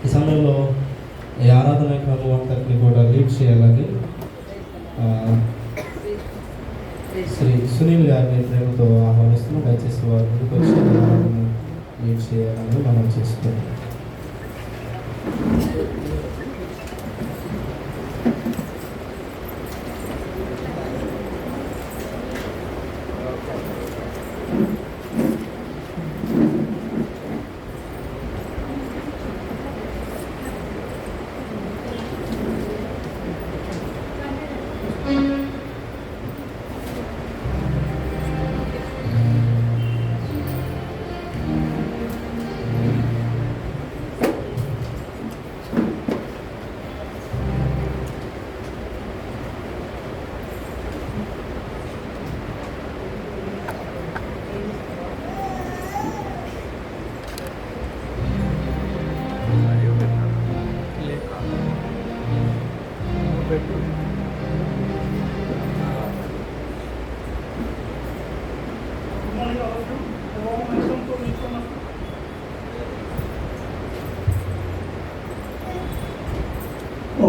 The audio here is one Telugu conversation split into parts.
ఈ సమయంలో ఈ ఆరాధన క్రమం అంతటిని కూడా లీడ్ చేయాలని శ్రీ సునీల్ గారిని ప్రేమతో ఆహ్వానిస్తున్నాం. దయచేసి వారి ముందుకు వచ్చి ఆరాధన లీడ్ చేయాలని మనం చేస్తున్నాం.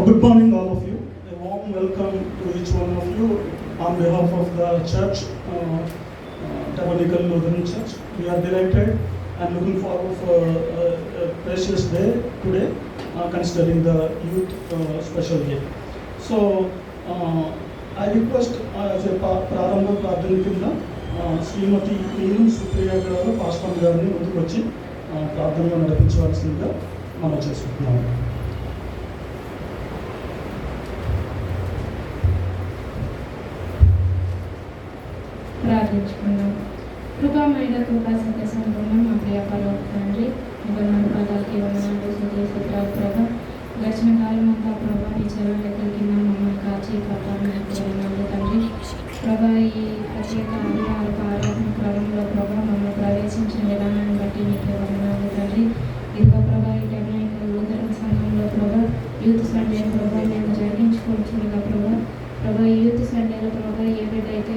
Good morning all of you. A warm welcome to each one of you on behalf of the church, Tabernacle Lutheran Church. We are delighted and looking forward for a precious day today, considering the youth special day. So I request as a ప్రారంభ ప్రార్థన కింద శ్రీమతి నీలం సుప్రియ గారు పాస్టర్ గారిని ముందుకు వచ్చి ప్రార్థనగా నడిపించవలసిందిగా మనం చేసుకుంటున్నాము. ప్రార్థించుకున్నాం. కృపామైన కృపా సత్య సంపూర్ణ మా ప్రియ పరమ తండ్రి, వందనాలు పదాలకి వందనాలు స్తుతులు ప్రభా. గడిచిన కాలం అంతా ప్రభా ఈ చెరువులకి కింద మమ్మల్ని కాచి కాపాడిన తండ్రి ప్రభా, ఈ ప్రత్యేక ఆరాధన క్రమంలో ప్రభా మమ్మల్ని ప్రవేశించిన విధానాన్ని బట్టి నీకు వందనాలు తండ్రి. ఇదిగో ప్రభా ఈ టెక్నికల్ లూథరన్ సంఘంలో ప్రభా యూత్ సండే ప్రభా మేము జరిగించుకుంటుండగా ప్రభా ఈ యూత్ సండేలో ప్రభా ఏ బిడ్డ అయితే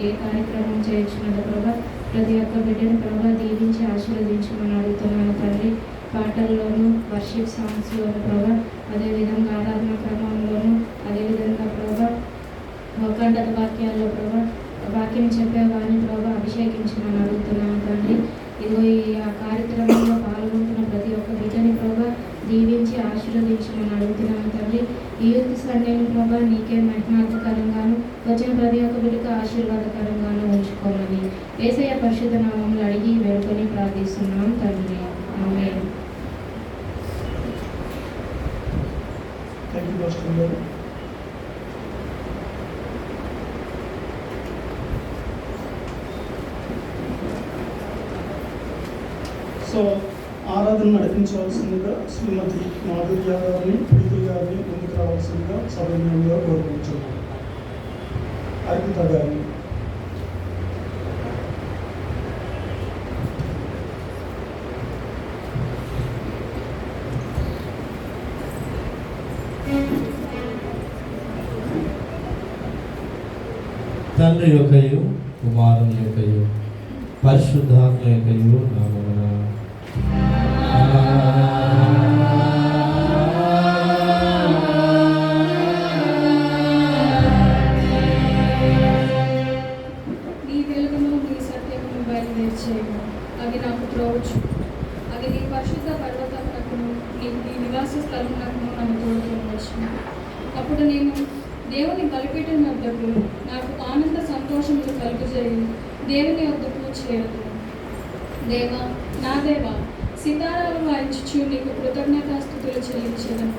ఏ కార్యక్రమం చేయించినదో ప్రభా ప్రతి ఒక్క బిడ్డను ప్రభా దీవించి ఆశీర్వదించమని అడుగుతున్నాను తండ్రి. పాటల్లోనూ వర్షిప్ సాంగ్స్లోను ప్రభా, అదేవిధంగా ఆరాధన క్రమంలోనూ, అదేవిధంగా ప్రభా కంఠత వాక్యాల్లో ప్రభా వాక్యం చెప్పేవాడిని ప్రభా అభిషేకించమని అడుగుతున్నాను తండ్రి. ఇదిగో ఈ కార్యక్రమంలో పాల్గొంటున్న ప్రతి ఒక్క బిడ్డని ప్రభా దీవించి ఆశీర్వదించమని అడుగుతున్నాను తండ్రి. ఈ యూత్ సండేని ప్రభా నీకే మహిమార్థకరంగాను, వచ్చిన ప్రతి ఒక్క బిడ్డకు ఆశీర్వాదకరంగాను ఉంచుకోమని యేసయ్య పరిశుద్ధ నామములో అడిగి వేడుకొని ప్రార్థిస్తున్నాం తండ్రి. ఆమేన్. సో ఆరాధన నడిపించవలసిందిగా శ్రీమతి మాధుర్య గారిని, ప్రీతి గారిని ముందుకు రావాల్సిందిగా సభ్యంగా కోరుకుంటున్నాను. అర్పిత గారిని. తండ్రి యొక్కయు కుమారుని యొక్కయు పరిశుద్ధాత్మ యొక్కయు నామమున నీ వెలుగును నీ సత్యమును బయలుదేర్చేయము. అవి నాకు త్రోవచ్చు. అవి నీ పరిశుద్ధ పర్వతమునకును నీ నివాస స్థలమునకును నన్ను తోడుకొని వచ్చును. అప్పుడు నేను దేవుని బలిపీఠం వద్దకు నాకు ఆనంద సంతోషములు కలుగజేయి దేవుని వద్దకు చేరుదు. దేవా, నా దేవా, సితారాలు వాయించుచు నీకు కృతజ్ఞతాస్తుతులు చెల్లించేదను.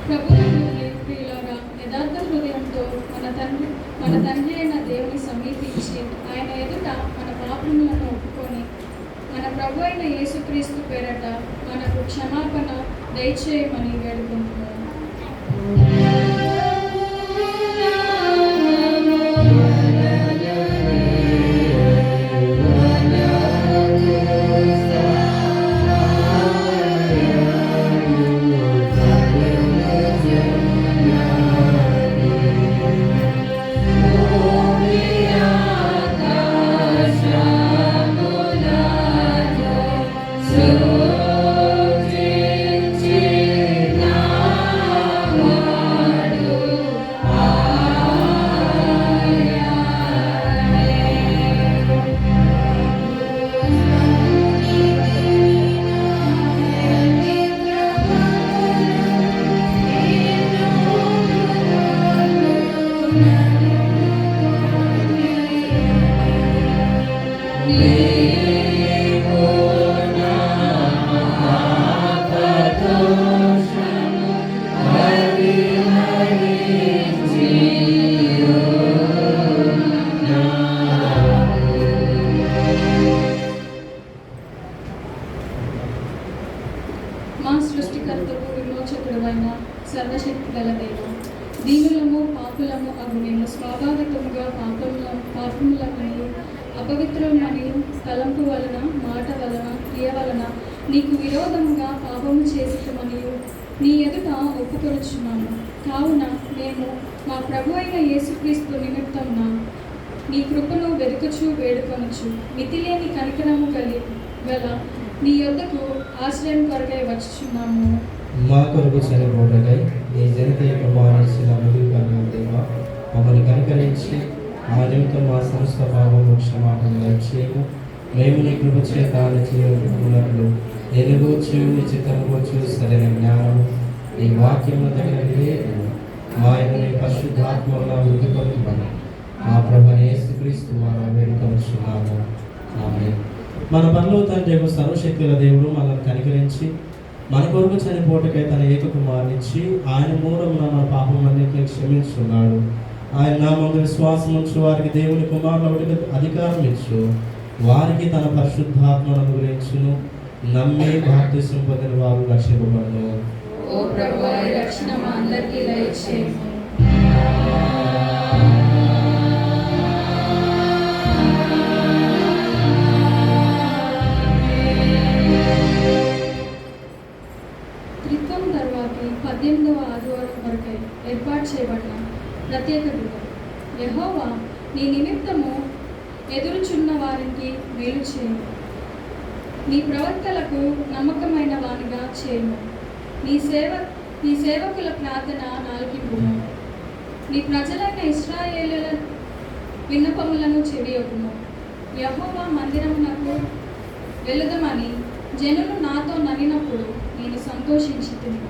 ప్రభువుని ప్రియులారా, యథార్థ హృదయంతో మన తండ్రి అయిన దేవుని సమీపించి ఆయన ఎదుట మన పాపములను ఒప్పుకొని మన ప్రభు అయిన యేసుక్రీస్తు పేరట మనకు క్షమాపణ దయచేయమని వేడుకుంటున్నాను. మా సృష్టికర్తకు విమోచకుడైన సర్వశక్తి గల దేవ, దీనులము పాపులము అగు మేము స్వాభావికముగా పాపములమని అపవిత్రమని తలంపు వలన మాట వలన క్రియ వలన నీకు విరోధముగా పాపము చేసిటమనియు నీ ఎదుట ఒప్పుకొనుచున్నాము. కావున మేము మా ప్రభు అయిన యేసుక్రీస్తు నిమిత్తమున నీ కృపను వెదుకుచు వేడుకొనుచు మితిలేని కనికరము గల నీ యొద్దకు ఆశ్రయం కొరకై వచ్చుచున్నాము. మా కొరకు చనిపోటకై నీ జనతీయ కుమారుల ముగిపోయిన దేవ, మమ్మల్ని కనికరించి ఆ నిమిత్తం మా సమస్త పాపము క్షమాపణ దయచేయము. మేము నీ కృప చేత జీవములను ఎనుగొచ్చు నీ చిత్తముగొచ్చు సరైన జ్ఞానము నీ వాక్యముల దగ్గర మా నీ పరిశుద్ధాత్మల వృద్ధి పొందుమని మా ప్రభువైన యేసుక్రీస్తు ద్వారా వేడుకొనుచున్నాము. ఆమేన్. మన పరలోక తండ్రి సర్వశక్తుల దేవుడు మనల్ని కనికరించి మన కొరకు చనిపోటకై తన ఏకకుమారునిచ్చి ఆయన మూలమున మన పాపమన్నిటిని క్షమించున్నాడు. ఆయన నామందు విశ్వాసం ఉంచు వారికి దేవుని కుమారులకు అధికారం ఇచ్చు, వారికి తన పరిశుద్ధాత్మను అనుగ్రహించును. నమ్మి బాప్తిసం పొందిన వారు రక్షింపబడును. ఓ ప్రభువా, ఈ రక్షణ మా అందరికీ దయచేయము. త్రిత్వం తర్వాతి 18వ ఆదివారం వరకై ఏర్పాటు చేయబడిన ప్రత్యేక దినం. యెహోవా నీ నిమిత్తము ఎదురుచున్న వారికి మేలు చేయము. నీ ప్రవక్తలకు నమ్మకమైన వానిగా చేయము. నీ సేవకుల ప్రార్థన నాలుగింపుము. నీ ప్రజలైన ఇశ్రాయేలుల విన్నపములను చెవియొప్పుము. యెహోవా మందిరమునకు వెళుదమని జనులు నాతో నవ్వినప్పుడు నేను సంతోషించితిని.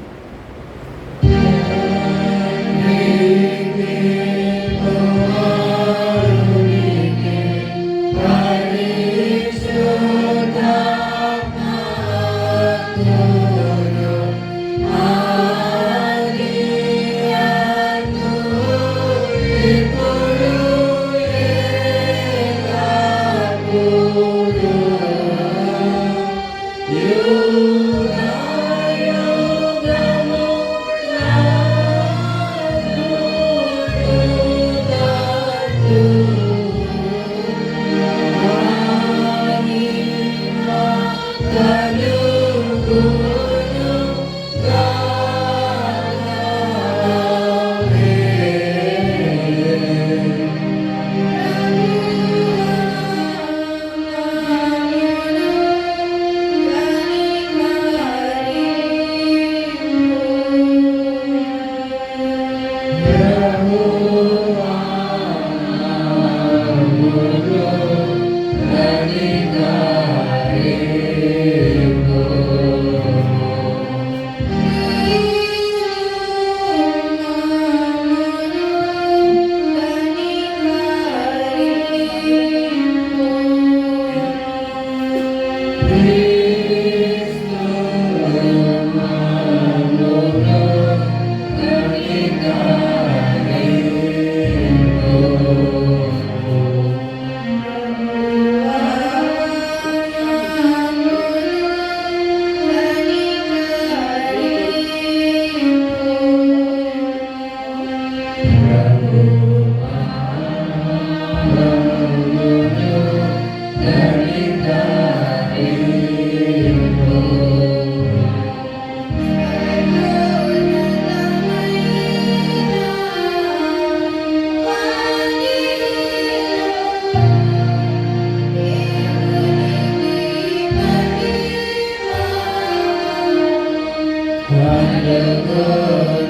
Wonderful,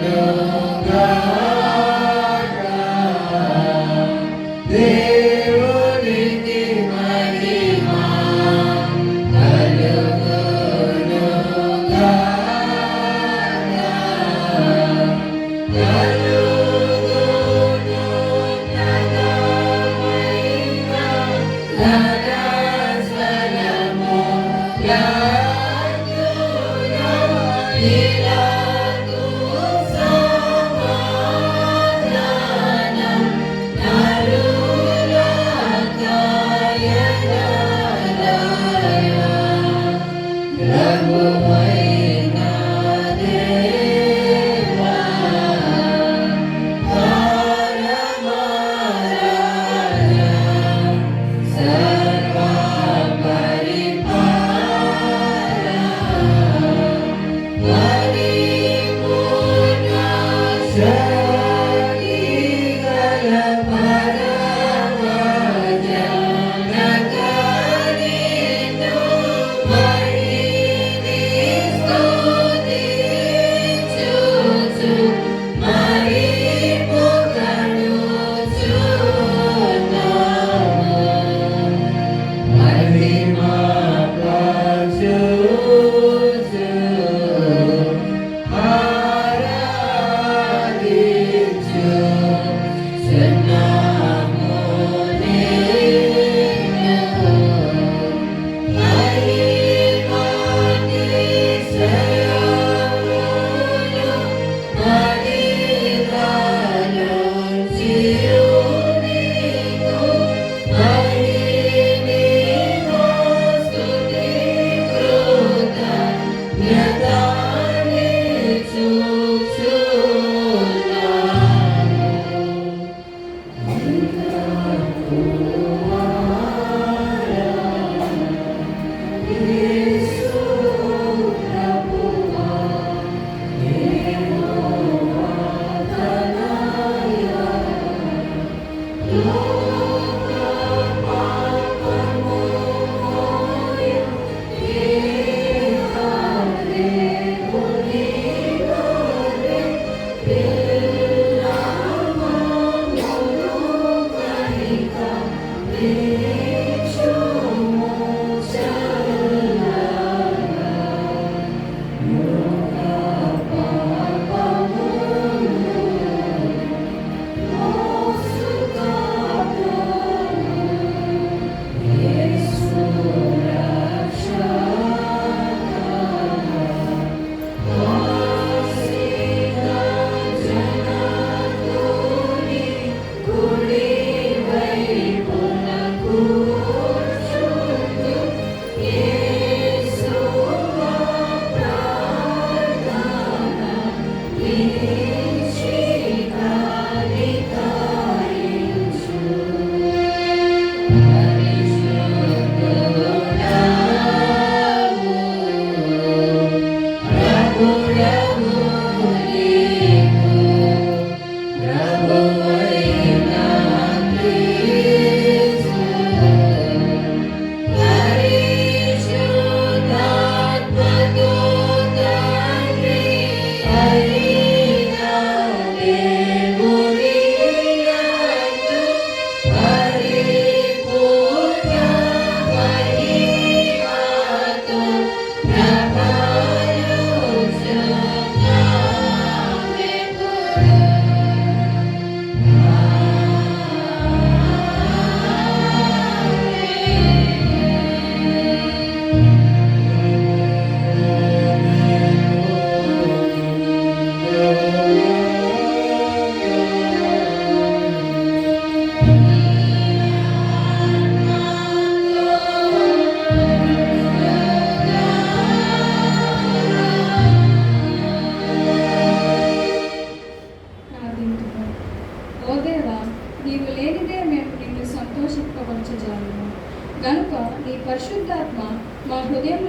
God.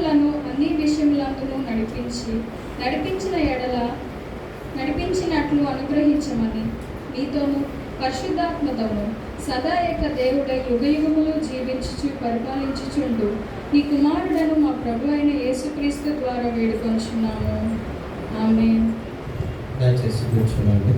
మమ్ములను అన్ని విషయములందును నడిపించినట్లు అనుగ్రహించమని మీతోను పరిశుద్ధాత్మతోను సదా ఏక దేవుడై యుగయుగములు జీవించుచు పరిపాలించుచుండు నీ కుమారుడను మా ప్రభు అయిన యేసుక్రీస్తు ద్వారా వేడుకొంచున్నాము. ఆమేన్. దయచేసి కూర్చోండి.